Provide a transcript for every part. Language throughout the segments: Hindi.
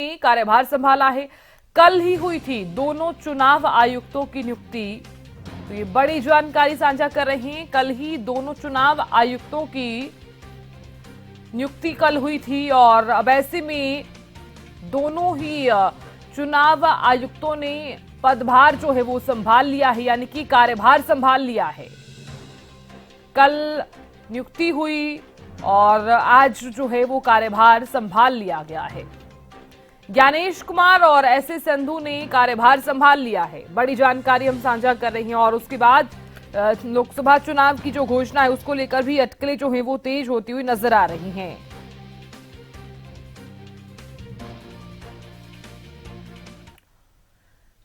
कार्यभार संभाला है। कल ही हुई थी दोनों चुनाव आयुक्तों की नियुक्ति। तो ये बड़ी जानकारी साझा कर रहे हैं। कल ही दोनों चुनाव आयुक्तों की नियुक्ति कल हुई थी और अब ऐसे में दोनों ही चुनाव आयुक्तों ने पदभार जो है वो संभाल लिया है, यानी कि कार्यभार संभाल लिया है। कल नियुक्ति हुई और आज जो है वो कार्यभार संभाल लिया गया है। ज्ञानेश कुमार और एसएस संधू ने कार्यभार संभाल लिया है। बड़ी जानकारी हम साझा कर रही हैं और उसके बाद लोकसभा चुनाव की जो घोषणा है उसको लेकर भी अटकलें जो है वो तेज होती हुई नजर आ रही हैं।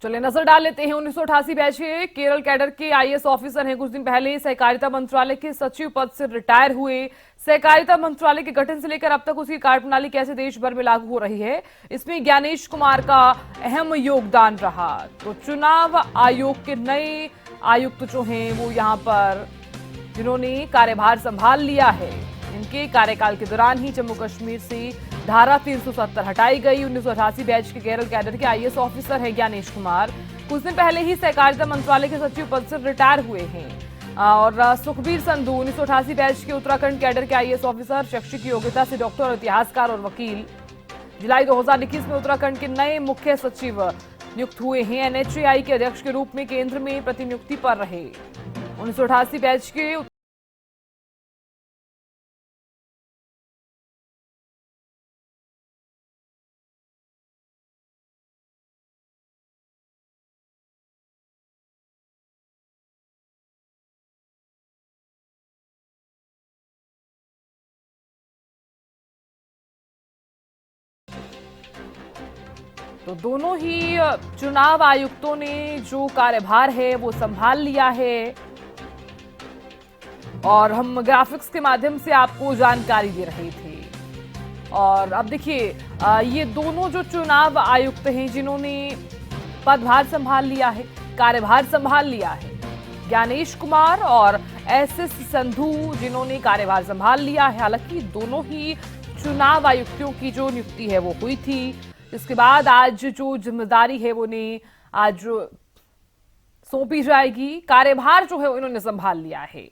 चलिए नजर डाल लेते हैं 1988 बैच के केरल कैडर के आईएएस ऑफिसर हैं। कुछ दिन पहले सहकारिता मंत्रालय के सचिव पद से रिटायर हुए। सहकारिता मंत्रालय के गठन से लेकर अब तक उसकी कार्यप्रणाली कैसे देश भर में लागू हो रही है, इसमें ज्ञानेश कुमार का अहम योगदान रहा। तो चुनाव आयोग के नए आयुक्त जो हैं वो यहाँ पर जिन्होंने कार्यभार संभाल लिया है, इनके कार्यकाल के दौरान ही जम्मू कश्मीर से धारा 370 हटाई गई। 1988 बैच के केरल कैडर के आईएएस ऑफिसर है ज्ञानेश कुमार। कुछ दिन पहले ही सहकारिता मंत्रालय के सचिव पद से रिटायर हुए हैं। और सुखबीर संधू 1988 बैच के उत्तराखंड कैडर के आईएएस ऑफिसर, शैक्षिक योग्यता से डॉक्टर, इतिहासकार और वकील। जुलाई 2021 में उत्तराखंड के नए मुख्य सचिव नियुक्त हुए हैं। एनएचएआई के अध्यक्ष के रूप में केंद्र में प्रतिनियुक्ति पर रहे। 1988 बैच के तो दोनों ही चुनाव आयुक्तों ने जो कार्यभार है वो संभाल लिया है और हम ग्राफिक्स के माध्यम से आपको जानकारी दे रहे थे। और अब देखिए ये दोनों जो चुनाव आयुक्त हैं जिन्होंने पदभार संभाल लिया है, कार्यभार संभाल लिया है, ज्ञानेश कुमार और एसएस संधू जिन्होंने कार्यभार संभाल लिया है। हालांकि दोनों ही चुनाव आयुक्तों की जो नियुक्ति है वो हुई थी, इसके बाद आज जो जिम्मेदारी है वो उन्हें आज सौंपी जाएगी। कार्यभार जो है इन्होंने संभाल लिया है।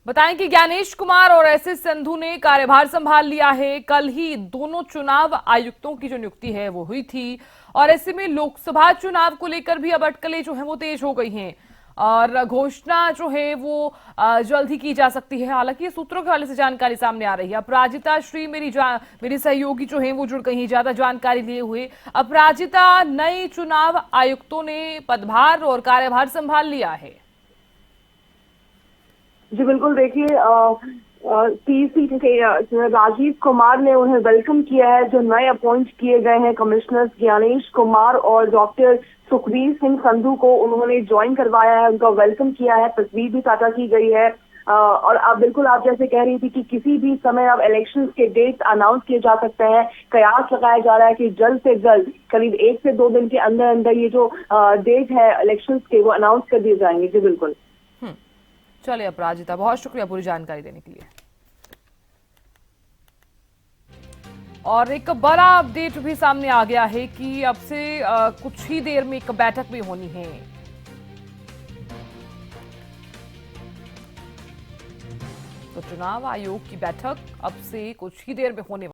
बताएं कि ज्ञानेश कुमार और एसएस संधू ने कार्यभार संभाल लिया है। कल ही दोनों चुनाव आयुक्तों की जो नियुक्ति है वो हुई थी और ऐसे में लोकसभा चुनाव को लेकर भी अब अटकलें जो है वो तेज हो गई हैं और घोषणा जो है वो जल्द ही की जा सकती है। हालांकि सूत्रों के हवाले से जानकारी सामने आ रही है। अपराजिता श्री मेरी सहयोगी जो है वो जुड़ गई हैं ज्यादा जानकारी लिए हुए। अपराजिता, नए चुनाव आयुक्तों ने पदभार और कार्यभार संभाल लिया है। जी बिल्कुल, देखिए पीसी के राजीव कुमार ने उन्हें वेलकम किया है। जो नए अपॉइंट किए गए हैं कमिश्नर ज्ञानेश कुमार और डॉक्टर सुखबीर सिंह संधू को उन्होंने ज्वाइन करवाया है, उनका वेलकम किया है, तस्वीर भी साझा की गई है। और अब बिल्कुल आप जैसे कह रही थी कि किसी भी समय अब इलेक्शंस के डेट अनाउंस किए जा सकते हैं। कयास लगाया जा रहा है कि जल्द से जल्द करीब 1 से 2 दिन के अंदर अंदर ये जो डेट है इलेक्शंस के वो अनाउंस कर दिए जाएंगे। जी बिल्कुल। चलिए अपराजिता, बहुत शुक्रिया पूरी जानकारी देने के लिए। और एक बड़ा अपडेट भी सामने आ गया है कि अब से कुछ ही देर में एक बैठक भी होनी है। तो चुनाव आयोग की बैठक अब से कुछ ही देर में होने